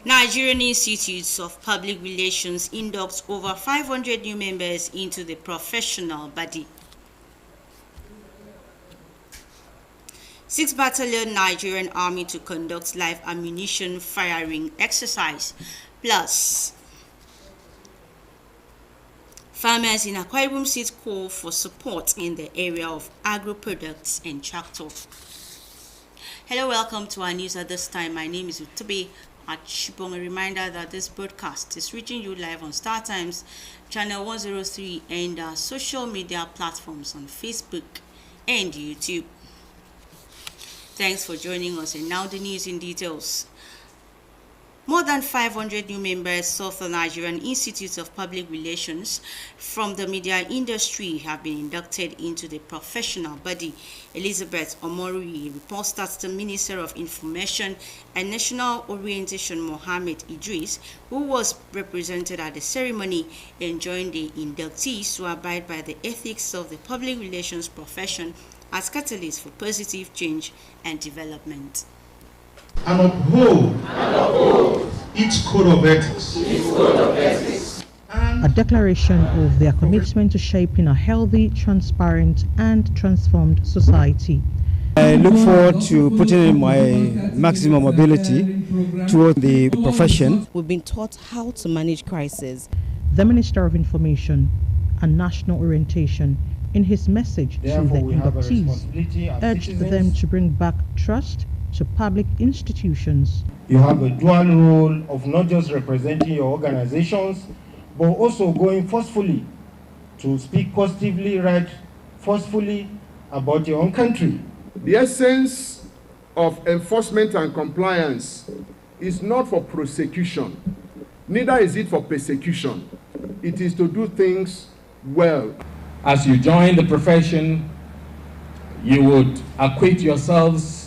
Nigerian Institutes of Public Relations inducts over 500 new members into the professional body. 6th Battalion Nigerian Army to conduct live ammunition firing exercise. Plus, farmers in Akwa Ibom State call for support in the area of agro products and tractor. Hello, welcome to our news at this time. My name is Utobe Achibong. A reminder that this broadcast is reaching you live on Star Times channel 103 and our social media platforms on Facebook and YouTube. Thanks for joining us, and now the news in details. More than 500 new members of the Nigerian Institute of Public Relations from the media industry have been inducted into the professional body. Elizabeth Omori reports that the Minister of Information and National Orientation, Mohammed Idris, who was represented at the ceremony, enjoined the inductees to abide by the ethics of the public relations profession as catalyst for positive change and development. And uphold each code of ethics. A declaration of their commitment to shaping a healthy, transparent, and transformed society. I look forward to putting in my maximum ability toward the profession. We've been taught how to manage crisis. The Minister of Information and National Orientation, in his message to the inductees, urged them to bring back trust to public institutions. You have a dual role of not just representing your organizations, but also going forcefully to speak positively, write forcefully about your own country. The essence of enforcement and compliance is not for prosecution, neither is it for persecution. It is to do things well. As you join the profession, you would acquit yourselves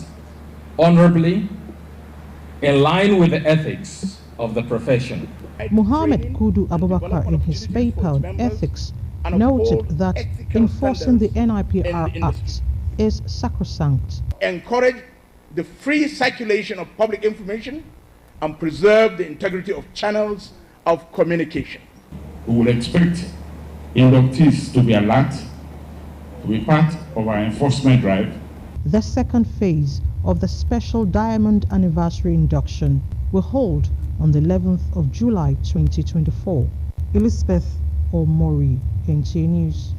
honorably, in line with the ethics of the profession. Muhammad Kudu Abubakar, in his paper on ethics, noted that enforcing the NIPR Act is sacrosanct. Encourage the free circulation of public information and preserve the integrity of channels of communication. We will expect inductees to be alert, to be part of our enforcement drive. The second phase of the special Diamond Anniversary induction will hold on the 11th of July 2024. Elizabeth Omori, NTA News.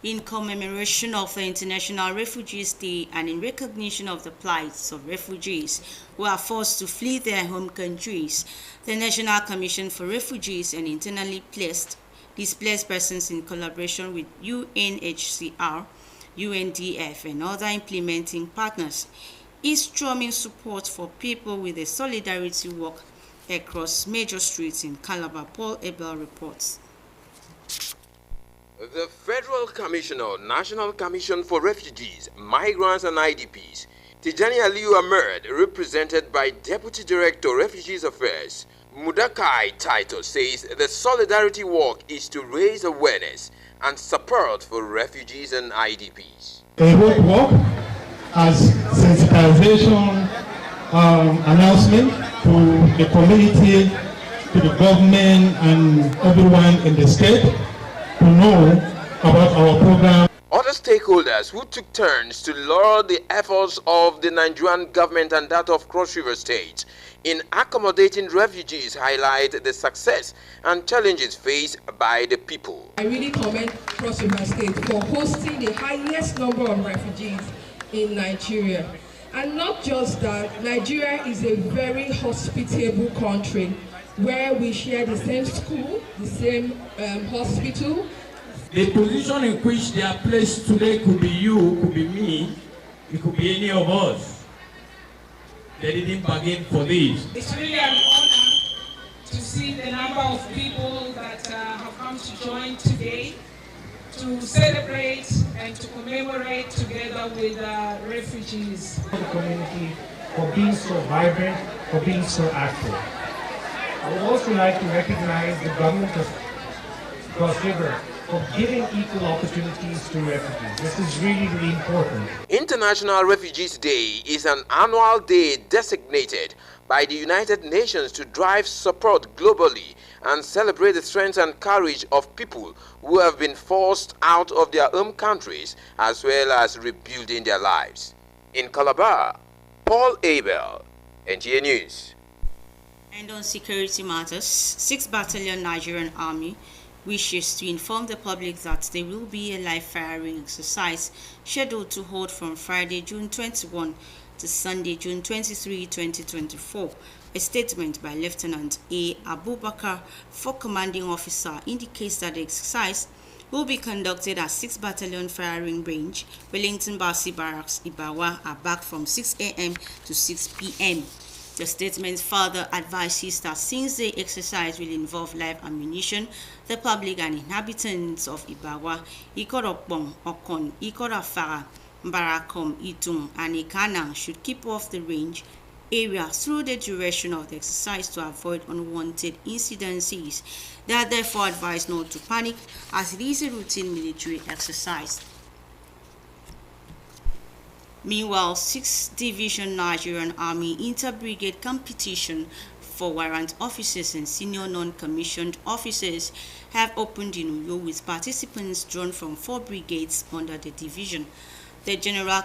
In commemoration of the International Refugees Day and in recognition of the plights of refugees who are forced to flee their home countries, the National Commission for Refugees and Internally Displaced Persons, in collaboration with UNHCR, UNDF, and other implementing partners, is strumming support for people with a solidarity walk across major streets in Calabar. Paul Abel reports. The Federal Commissioner, National Commission for Refugees, Migrants and IDPs, Tijani Aliyu Ahmed, represented by Deputy Director, Refugees Affairs, Mudakai Taito, says the Solidarity Walk is to raise awareness and support for refugees and IDPs. A road walk as sensitization announcement to the community, to the government and everyone in the state to know about our program. Other stakeholders who took turns to laud the efforts of the Nigerian government and that of Cross River State in accommodating refugees highlight the success and challenges faced by the people. I really commend Cross River State for hosting the highest number of refugees in Nigeria. And not just that, Nigeria is a very hospitable country where we share the same school, the same hospital. The position in which they are placed today could be you, could be me, it could be any of us. They didn't bargain for this. It's really an honor to see the number of people that have come to join today to celebrate and to commemorate together with refugees. The community for being so vibrant, for being so active. I would also like to recognize the government of Cross River of giving equal opportunities to refugees. This is really, really important. International Refugees Day is an annual day designated by the United Nations to drive support globally and celebrate the strength and courage of people who have been forced out of their home countries as well as rebuilding their lives. In Calabar, Paul Abel, NTA News. And on security matters, 6th Battalion Nigerian Army wishes to inform the public that there will be a live firing exercise scheduled to hold from Friday, June 21 to Sunday, June 23, 2024. A statement by Lieutenant A. Abubakar, Force Commanding Officer, indicates that the exercise will be conducted at 6th Battalion Firing Range, Wellington Basi Barracks, Ibawa, are back from 6 a.m. to 6 p.m. The statement further advises that since the exercise will involve live ammunition, the public and inhabitants of Ibawa, Ikoropong, Okon, Ikorafara, Mbarakom, Itung, and Ikanang should keep off the range area through the duration of the exercise to avoid unwanted incidences. They are therefore advised not to panic as it is a routine military exercise. Meanwhile, 6th Division Nigerian Army Inter-Brigade competition for warrant officers and senior non-commissioned officers have opened in Uyo with participants drawn from 4 brigades under the division. The General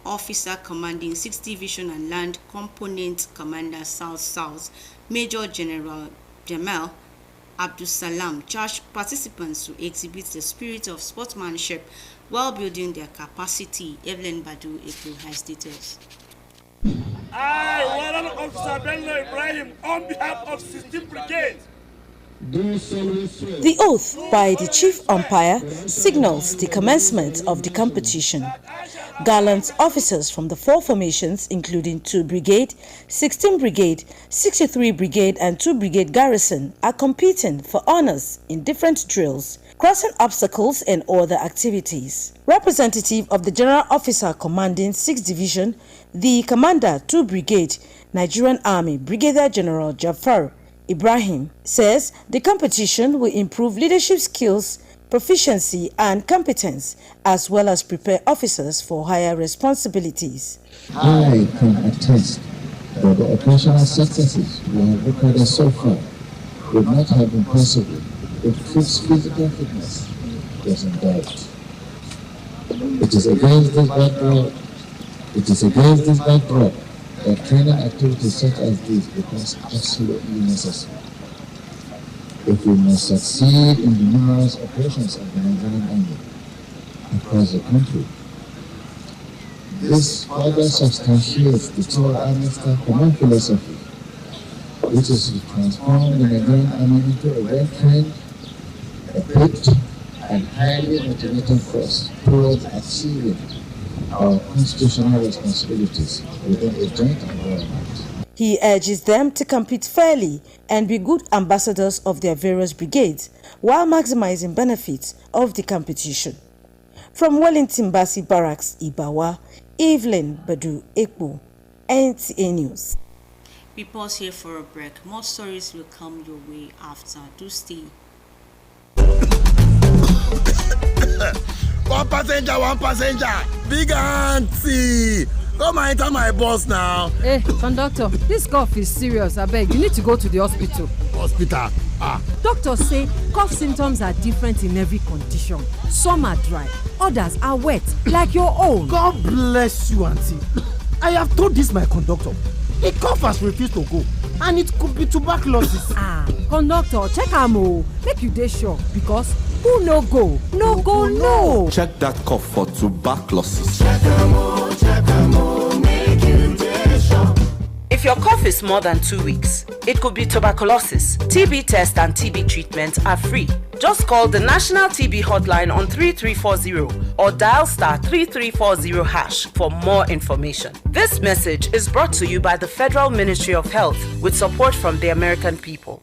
Officer commanding 6th Division and Land Component Commander South, Major General Jamal Abdusalam, charged participants to exhibit the spirit of sportsmanship while building their capacity. Evelyn Badu Eklu has details. I, Warrant Officer Bello Ibrahim, on behalf of 16th Brigade. The oath by the chief umpire signals the commencement of the competition. Gallant officers from the 4 formations, including 2 Brigade, 16 Brigade, 63 Brigade, and 2 Brigade Garrison, are competing for honors in different drills, crossing obstacles, and other activities. Representative of the General Officer commanding 6th Division, the Commander 2 Brigade, Nigerian Army, Brigadier General Jafar Ibrahim, says the competition will improve leadership skills, proficiency, and competence, as well as prepare officers for higher responsibilities. I can attest that the operational successes we have recorded so far would not have been possible if physical fitness was in doubt. It is against this backdrop that training activities such as these becomes absolutely necessary. If we must succeed in the numerous operations of the Nigerian Army across the country, this further substantiates the 2 Army Staff Command philosophy, which is to transform the Nigerian Army into a well-trained, equipped, and highly motivated force towards achieving our constitutional responsibilities within a joint environment. He urges them to compete fairly and be good ambassadors of their various brigades while maximizing benefits of the competition. From Wellington Basi Barracks, Ibawa, Evelyn Badu Ekpo, NTA News. We pause here for a break. More stories will come your way after. Do stay. One passenger, big auntie. Come and enter my bus now. Hey, conductor, this cough is serious. I beg, you need to go to the hospital. Hospital? Doctors say cough symptoms are different in every condition. Some are dry, others are wet, like your own. God bless you, auntie. I have told this my conductor. The cough has refused to go, and it could be tuberculosis. Conductor, check am o. Make you dey sure, because who no go, no. Check that cough for tuberculosis. Make you dey sure. If your cough is more than 2 weeks, it could be tuberculosis. TB test and TB treatment are free. Just call the National TB Hotline on 3340 or dial *3340# for more information. This message is brought to you by the Federal Ministry of Health with support from the American people.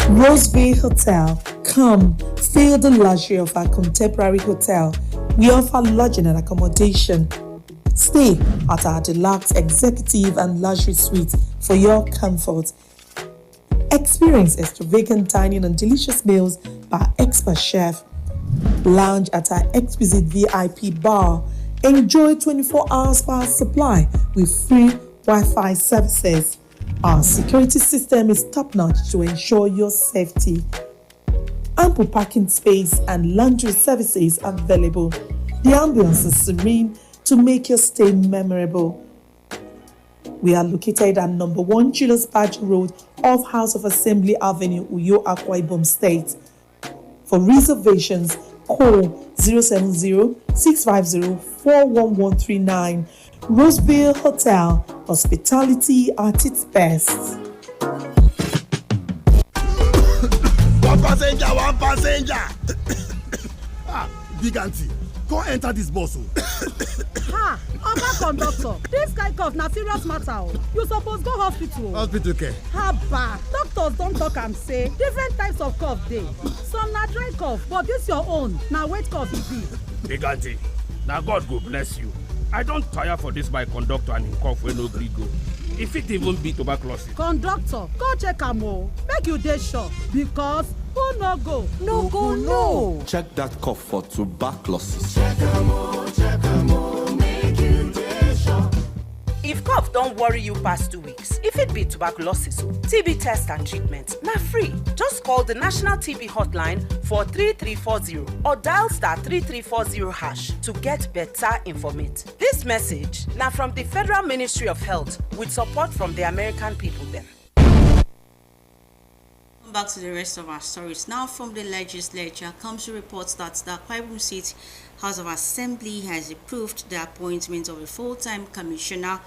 Rose Bay Hotel. Come, feel the luxury of our contemporary hotel. We offer lodging and accommodation. Stay at our deluxe executive and luxury suite for your comfort. Experience extravagant dining and delicious meals by expert chef. Lounge at our exquisite VIP bar. Enjoy 24 hours power supply with free Wi-Fi services. Our security system is top-notch to ensure your safety. Ample parking space and laundry services available. The ambience is serene to make your stay memorable. We are located at number 1 Julius Badge Road off House of Assembly Avenue, Uyo, Akwa Ibom State. For reservations, call 070-650-41139. Roseville Hotel, hospitality at its best. One passenger. Big auntie, go enter this bus. Ha! Oga conductor, this kind cough na serious matter. You suppose go hospital. Hospital care. Haba, doctors don talk am say different types of cough dey. Some na dry cough, but this your own na wet cough e be. Big auntie, na God go bless you. I don tire for this my conductor and him cough wey no gree go. E fit even be tuberculosis. Conductor, go check am o, make you dey sure because who no go no. Check that cough for tuberculosis. If cough don't worry you past 2 weeks, if it be tuberculosis, TB test and treatment, na free. Just call the National TB Hotline for 3340 or dial *3340# to get better information. This message now from the Federal Ministry of Health with support from the American people then. Back to the rest of our stories. Now from the legislature comes the reports that the Akwa Ibom State House of Assembly has approved the appointment of a full-time commissioner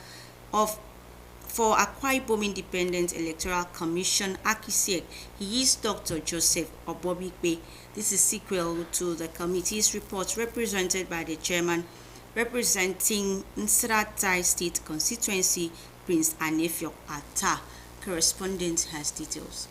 for Akwa Ibom Independent Electoral Commission, AKISEC. He is Dr. Joseph Obobikpe. This is sequel to the committee's report represented by the chairman representing Nsratai State Constituency, Prince Anefio Atta. Correspondent has details.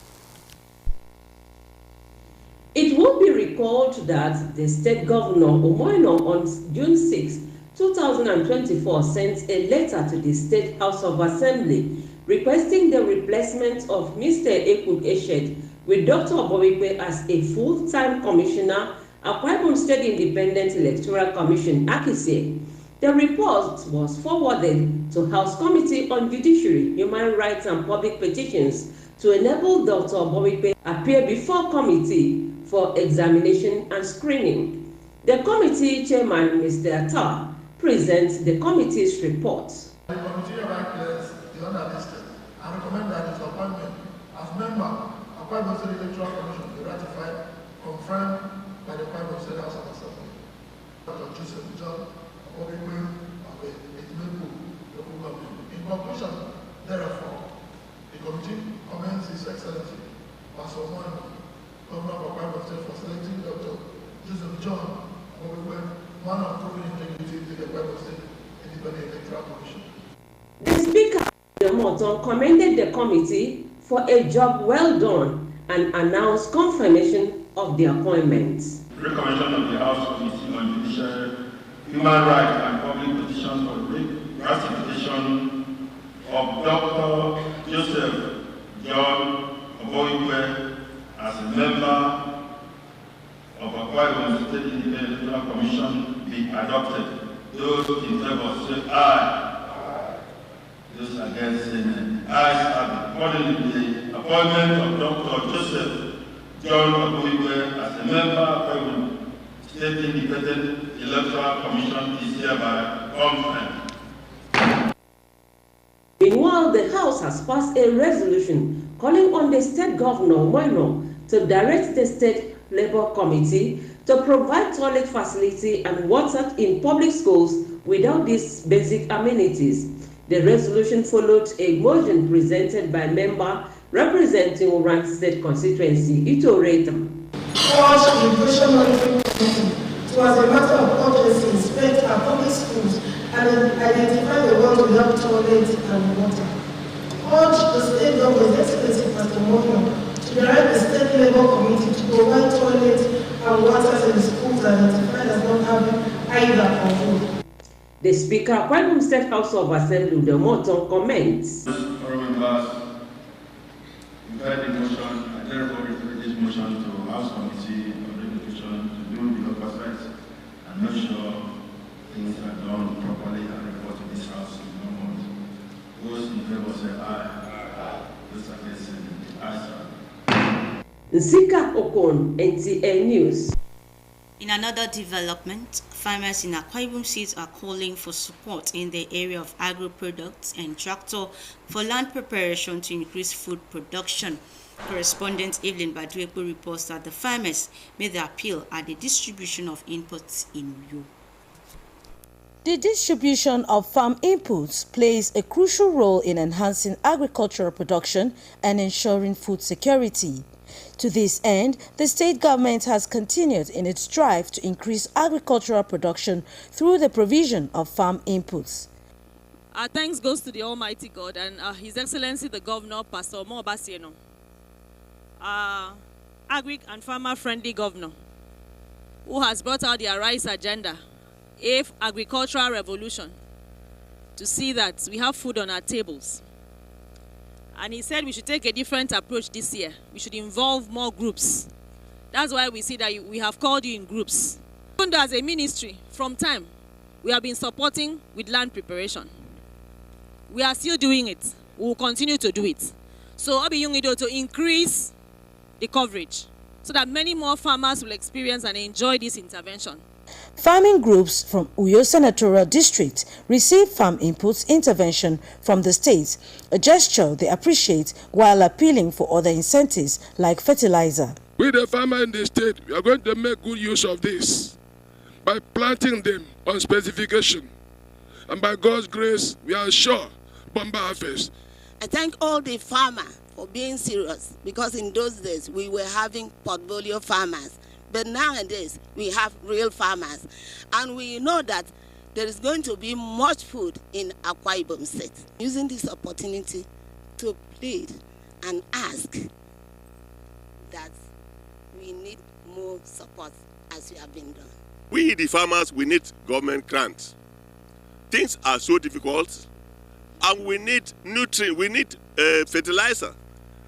It will be recalled that the state governor Omoino on June 6, 2024 sent a letter to the State House of Assembly requesting the replacement of Mr. Ekuk Eshed with Dr. Obobikpe as a full-time commissioner at Akwa Ibom State Independent Electoral Commission, AKISEC. The report was forwarded to House Committee on Judiciary, Human Rights and Public Petitions to enable Dr. Obobikpe appear before committee for examination and screening. The committee chairman, Mr. Atta, presents the committee's report. The committee hereby clears the unlisted and recommend that his appointment as member of Akwa Ibom State Electoral Commission be ratified, confirmed by the Akwa Ibom State House of Assembly. Dr. Joseph John Obobikpe of the Etimeku local government. In conclusion, therefore, the committee commends His Excellency Pastor Omoino, Governor of Akwa Ibom State, for selecting Dr. Joseph John Obobikpe, man of proven integrity to the Akwa Ibom State Independent Electoral Commission. The Speaker of the Moton commended the committee for a job well done and announced confirmation of the appointments. Recommendation of the House Committee on Judiciary, Human Rights and Public Petitions for the ratification of Dr. Joseph John Obobikpe as a member of Akwa Ibom State Independent Electoral Commission be adopted. Those in favor say aye. Those against say nay. Ayes have it. Accordingly, the appointment of Dr. Joseph John Obobikpe as a member of Akwa Ibom State Independent Electoral Commission is hereby confirmed. Meanwhile, the House has passed a resolution calling on the State Governor Omoino to direct the State Labour Committee to provide toilet facility and water in public schools without these basic amenities. The resolution followed a motion presented by member representing Orange State Constituency, Ito Reta. Urge the Education Monitoring Committee to, as a matter of urgency, inspect our public schools and identify the ones without toilets and water. Urge the state government, Excellency Pastor Omoino, to direct the State Labour Committee to provide toilets and water in the schools identified as not having either of both. The Speaker, Akwa Ibom State House of Assembly, Udemoton, comments. Honourable members, you've heard the motion. I therefore refer this motion to House Committee of Education to do the oversight and make sure things are done properly and report to this House in no month. Those in favour say aye. Those against say aye. Nsika Okon, NTA News. In another development, farmers in Akwa Ibom State are calling for support in the area of agro-products and tractor for land preparation to increase food production. Correspondent Evelyn Baduepo reports that the farmers made the appeal at the distribution of inputs in Uyo. The distribution of farm inputs plays a crucial role in enhancing agricultural production and ensuring food security. To this end, the state government has continued in its drive to increase agricultural production through the provision of farm inputs. Our thanks goes to the Almighty God and His Excellency the Governor, Pastor Omo Obasieno, agri and farmer-friendly governor, who has brought out the Arise agenda, agricultural revolution, to see that we have food on our tables. And he said we should take a different approach this year. We should involve more groups. That's why we see that we have called you in groups. Even though as a ministry, from time, we have been supporting with land preparation. We are still doing it. We will continue to do it. So Obi Yungido to increase the coverage so that many more farmers will experience and enjoy this intervention. Farming groups from Uyo Senatorial District receive farm inputs intervention from the state, a gesture they appreciate while appealing for other incentives like fertilizer. We the farmer in the state, we are going to make good use of this by planting them on specification. And by God's grace, we are sure bumper harvest. I thank all the farmers for being serious, because in those days we were having portfolio farmers. But nowadays, we have real farmers. And we know that there is going to be much food in Akwa Ibom State. Using this opportunity to plead and ask that we need more support as we have been done. We, the farmers, we need government grants. Things are so difficult, and we need nutrient, we need fertilizer.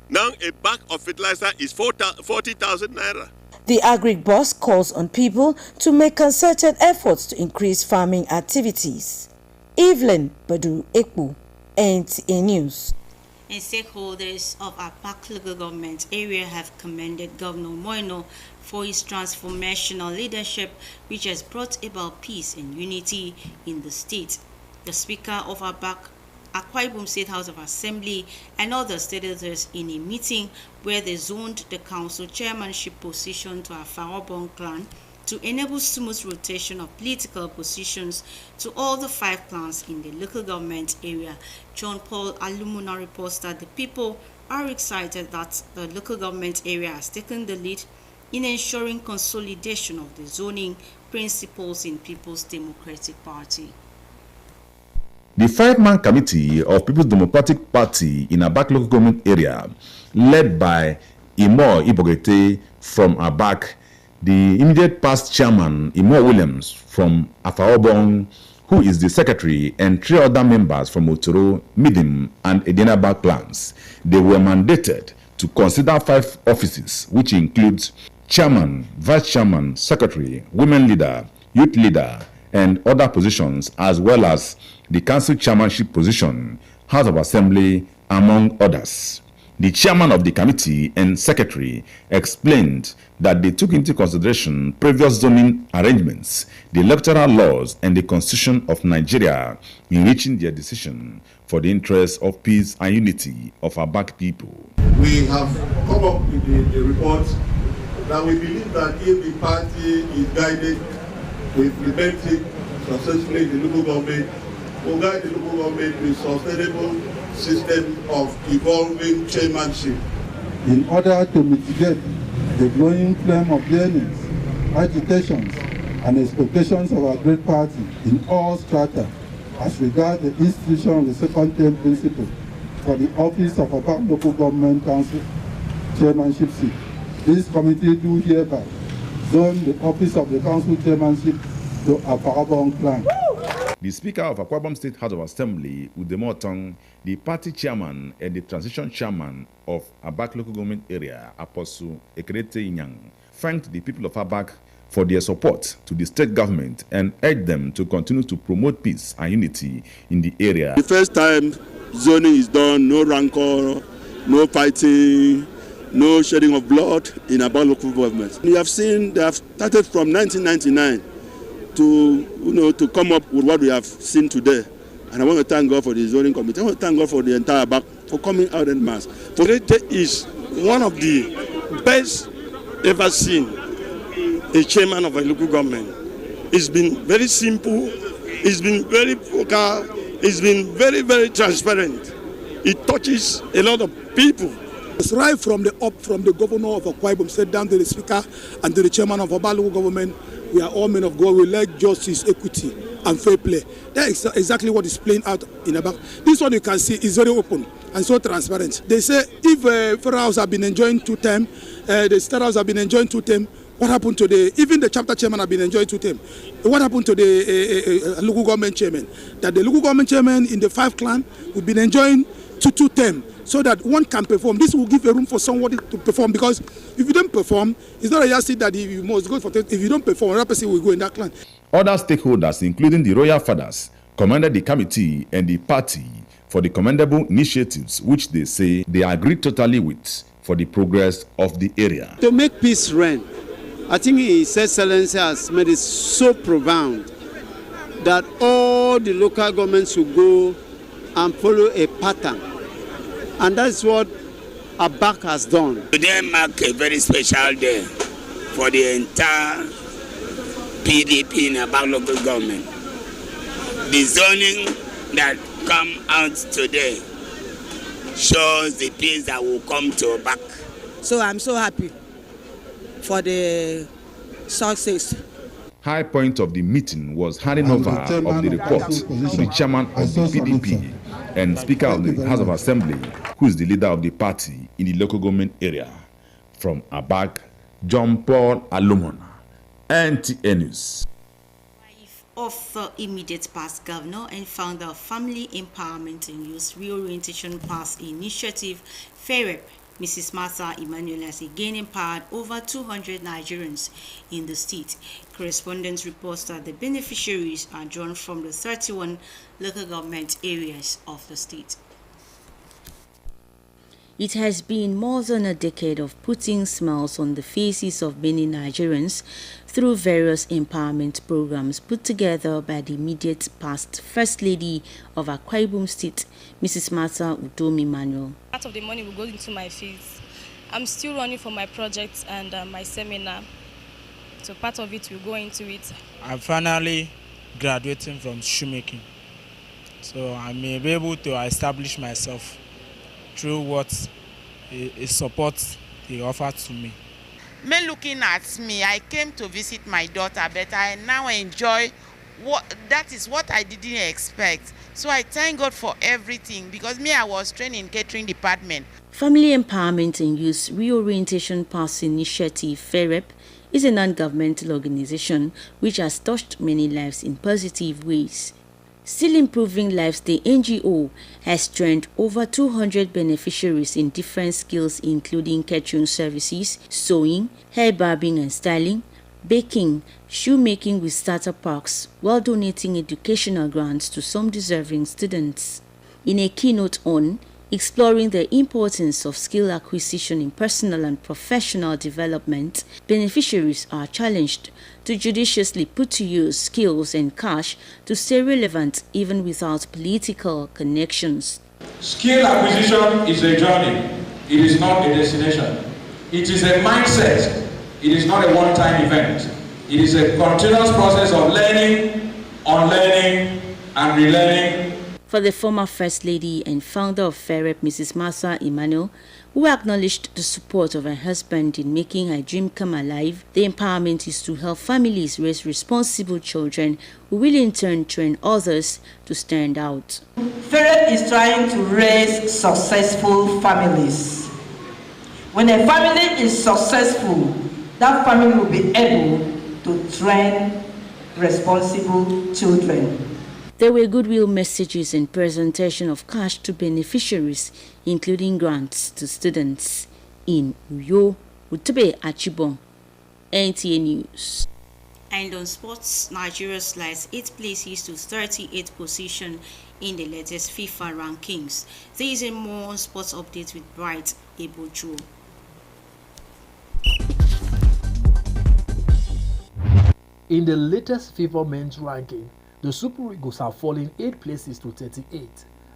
Now, a bag of fertilizer is 40,000 naira. The agric boss calls on people to make concerted efforts to increase farming activities. Evelyn Baduepo, NTA News. And stakeholders of our Park local government area have commended Governor Moino for his transformational leadership, which has brought about peace and unity in the state. The Speaker of our Akwa Ibom State House of Assembly and other stakeholders in a meeting where they zoned the council chairmanship position to Afarobong clan to enable smooth rotation of political positions to all the 5 clans in the local government area. John Paul Alumuna reports that the people are excited that the local government area has taken the lead in ensuring consolidation of the zoning principles in People's Democratic Party. The 5-man committee of People's Democratic Party in Abak local government area, led by Imo Ibogete from Abak, the immediate past chairman Imo Williams from Afarobong, who is the secretary, and 3 other members from Otoro, Midim, and Edinaba clans, they were mandated to consider 5 offices, which includes chairman, vice chairman, secretary, women leader, youth leader, and other positions, as well as the council chairmanship position, House of Assembly, among others. The chairman of the committee and secretary explained that they took into consideration previous zoning arrangements, the electoral laws, and the Constitution of Nigeria in reaching their decision for the interests of peace and unity of Abak people. We have come up with the report that we believe that if the party is guided to implement it successfully in the local government, will guide the local government with sustainable system of evolving chairmanship. In order to mitigate the growing flame of yearnings, agitations, and expectations of our great party in all strata as regards the institution of the second term principle for the office of Abak Local Government Council chairmanship seat, this committee do hereby zone the office of the council chairmanship to Afarobong clan. The Speaker of Akwa Ibom State House of Assembly, Udemo Otong, the party chairman and the transition chairman of Abak local government area, Apostle Ekerete Inyang, thanked the people of Abak for their support to the state government and urged them to continue to promote peace and unity in the area. The first time zoning is done, no rancor, no fighting, no shedding of blood in Abak local government. We have seen they have started from 1999 to come up with what we have seen today. And I want to thank God for the zoning committee. I want to thank God for the entire Abak for coming out en masse. Ekerete is one of the best ever seen a chairman of a local government. It's been very simple, it's been very vocal, it's been very, very transparent. It touches a lot of people. It's right from the governor of Akwa Ibom State down to the speaker and to the chairman of Abak local government. We are all men of God. We like justice, equity, and fair play. That is exactly what is playing out in Abak. This one you can see is very open and so transparent. They say if Federal House have been enjoying 2 terms, the State House have been enjoying 2 terms, what happened to even the chapter chairman have been enjoying 2 terms? What happened to the local government chairman? That the local government chairman in the 5 clan would be enjoying 2 terms, so that one can perform. This will give a room for somebody to perform, because if you don't perform, it's not a yardstick that you must go for. If you don't perform, another person will go in that clan. Other stakeholders, including the royal fathers, commended the committee and the party for the commendable initiatives which they say they agree totally with for the progress of the area. To make peace reign, I think His Excellency has made it so profound that all the local governments will go and follow a pattern. And that's what Abak has done. Today marks a very special day for the entire PDP in Abak local government. The zoning that come out today shows the peace that will come to Abak. So I'm so happy for the success. High point of the meeting was handing over of the report to the chairman of the PDP and Speaker of the House of Assembly, who is the leader of the party in the local government area. From Abak, John Paul Alumon, NTA News. Of the immediate past governor and founder of Family Empowerment and Youth Reorientation Pass Initiative, FEREP, Mrs. Martha Emmanuel, has again empowered over 200 Nigerians in the state. Correspondence reports that the beneficiaries are drawn from the 31 local government areas of the state. It has been more than a decade of putting smiles on the faces of many Nigerians through various empowerment programs put together by the immediate past First Lady of Akwa Ibom State, Mrs. Martha Udom Emmanuel. Part of the money will go into my fees. I'm still running for my project and my seminar, so part of it will go into it. I'm finally graduating from shoemaking, so I may be able to establish myself through what a support they offer to me. Men looking at me, I came to visit my daughter, but I now enjoy that is what I didn't expect. So I thank God for everything, because I was trained in catering department. Family Empowerment and Youth Reorientation Pass Initiative, FEREP, is a non-governmental organization which has touched many lives in positive ways. Still improving lives, the NGO has trained over 200 beneficiaries in different skills including catering services, sewing, hair barbing and styling, baking, shoemaking with starter packs, while donating educational grants to some deserving students. In a keynote on exploring the importance of skill acquisition in personal and professional development, beneficiaries are challenged to judiciously put to use skills and cash to stay relevant even without political connections. Skill acquisition is a journey. It is not a destination. It is a mindset. It is not a one-time event. It is a continuous process of learning, unlearning, and relearning. For the former First Lady and founder of FEREP, Mrs. Martha Emmanuel, who acknowledged the support of her husband in making her dream come alive, the empowerment is to help families raise responsible children who will in turn train others to stand out. FEREP is trying to raise successful families. When a family is successful, that family will be able to train responsible children. There were goodwill messages and presentation of cash to beneficiaries, including grants to students in Uyo, Utube, Achibong. NTA News. And on sports, Nigeria slides 8 places to 38th position in the latest FIFA rankings. There is a more sports update with Bright Ebojo. In the latest FIFA men's ranking, the Super Eagles have fallen 8 places to 38.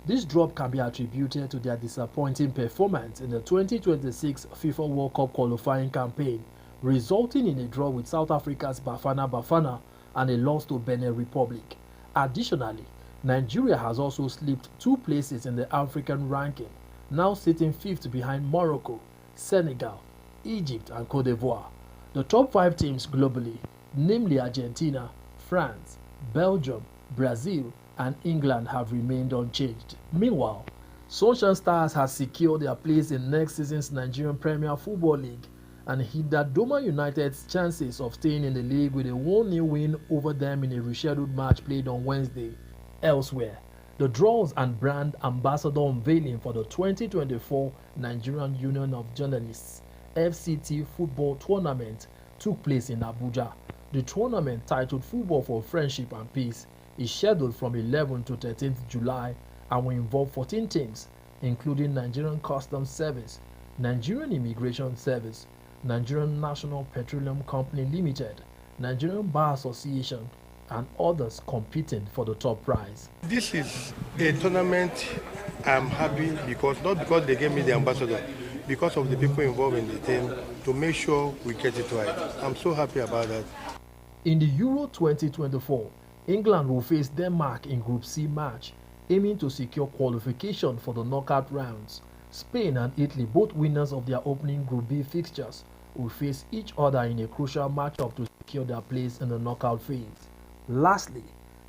This drop can be attributed to their disappointing performance in the 2026 FIFA World Cup qualifying campaign, resulting in a draw with South Africa's Bafana Bafana and a loss to Benin Republic. Additionally, Nigeria has also slipped 2 places in the African ranking, now sitting 5th behind Morocco, Senegal, Egypt and Cote d'Ivoire. The top 5 teams globally, namely Argentina, France, Belgium, Brazil and England, have remained unchanged. Meanwhile, Sunshine Stars has secured their place in next season's Nigerian Premier Football League and hindered Doma United's chances of staying in the league with a 1-0 win over them in a rescheduled match played on Wednesday. Elsewhere, the draws and brand ambassador unveiling for the 2024 Nigerian Union of Journalists FCT football tournament took place in Abuja. The tournament, titled Football for Friendship and Peace, is scheduled from 11 to 13th July and will involve 14 teams, including Nigerian Customs Service, Nigerian Immigration Service, Nigerian National Petroleum Company Limited, Nigerian Bar Association, and others competing for the top prize. This is a tournament I'm happy not because they gave me the ambassador, because of the people involved in the team to make sure we get it right. I'm so happy about that. In the Euro 2024, England will face Denmark in Group C match, aiming to secure qualification for the knockout rounds. Spain and Italy, both winners of their opening Group B fixtures, will face each other in a crucial matchup to secure their place in the knockout phase. Lastly,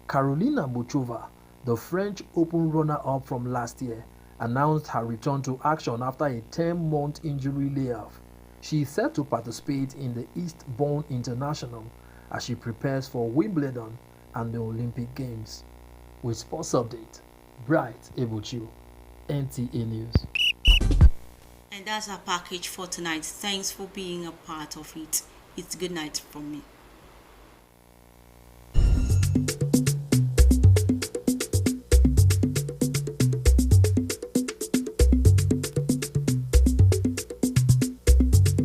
Karolina Muchova, the French Open runner-up from last year, announced her return to action after a 10-month injury layoff. She is set to participate in the Eastbourne International as she prepares for Wimbledon and the Olympic Games. With Sports Update, Bright Ebochu, NTA News. And that's our package for tonight. Thanks for being a part of it. It's good night from me.